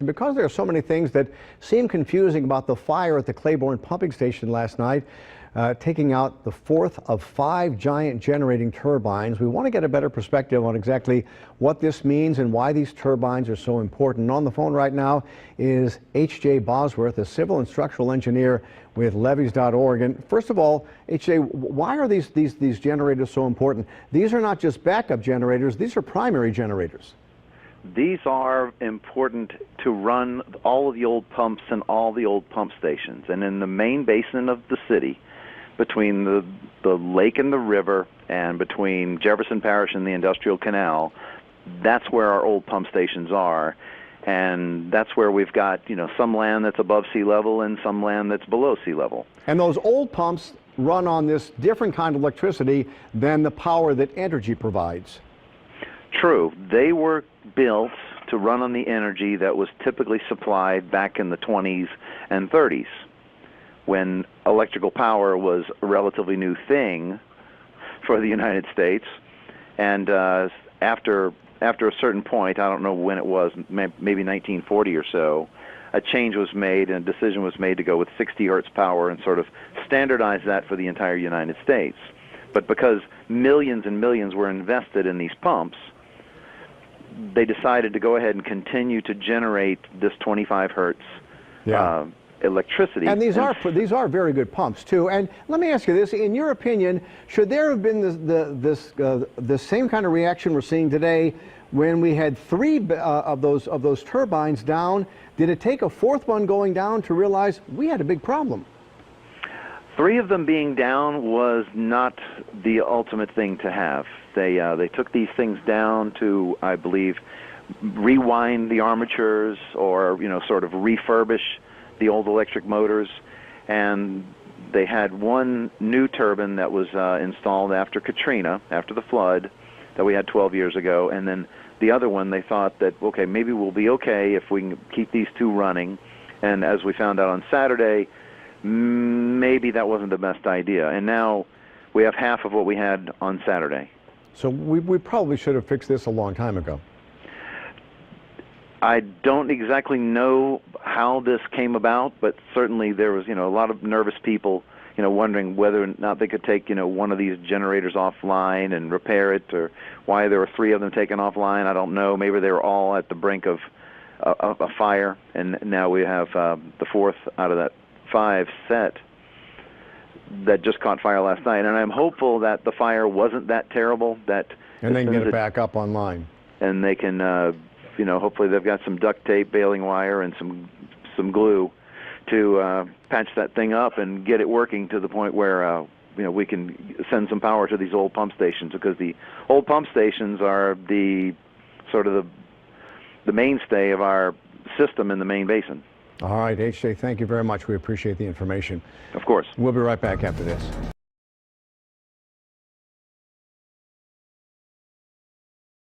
Because there are so many things that seem confusing about the fire at the Claiborne pumping station last night, taking out the fourth of 5 giant generating turbines, we want to get a better perspective on exactly what this means and why these turbines are so important. On the phone right now is H.J. Bosworth, a civil and structural engineer with levees.org. And first of all, H.J., why are these generators so important? These are not just backup generators, these are primary generators. These are important to run all of the old pumps and all the old pump stations. And in the main basin of the city, between the lake and the river and between Jefferson Parish and the Industrial Canal, that's where our old pump stations are. And that's where we've got, some land that's above sea level and some land that's below sea level. And those old pumps run on this different kind of electricity than the power that energy provides. True. They were built to run on the energy that was typically supplied back in the 20s and 30s, when electrical power was a relatively new thing for the United States. And after a certain point, I don't know when it was, maybe 1940 or so, a change was made and a decision was made to go with 60 hertz power and sort of standardize that for the entire United States. But because millions and millions were invested in these pumps, they decided to go ahead and continue to generate this 25 hertz electricity. And these are very good pumps too. And let me ask you this: in your opinion, should there have been the same kind of reaction we're seeing today when we had 3 of those turbines down? Did it take a 4th one going down to realize we had a big problem? 3 of them being down was not the ultimate thing to have. They took these things down to, I believe, rewind the armatures or sort of refurbish the old electric motors, and they had one new turbine that was installed after Katrina, after the flood that we had 12 years ago, and then the other one they thought that, okay, maybe we'll be okay if we can keep these 2 running. And as we found out on Saturday, maybe that wasn't the best idea. And now we have half of what we had on Saturday. So we probably should have fixed this a long time ago. I don't exactly know how this came about, but certainly there was, a lot of nervous people, wondering whether or not they could take, one of these generators offline and repair it, or why there were 3 of them taken offline. I don't know. Maybe they were all at the brink of a fire, and now we have the 4th out of that 5 set that just caught fire last night. And I'm hopeful that the fire wasn't that terrible, that and they can get it back up online. And they can, hopefully they've got some duct tape, baling wire, and some glue to patch that thing up and get it working to the point where we can send some power to these old pump stations, because the old pump stations are the sort of the mainstay of our system in the main basin. All right, H.J., thank you very much. We appreciate the information. Of course. We'll be right back after this.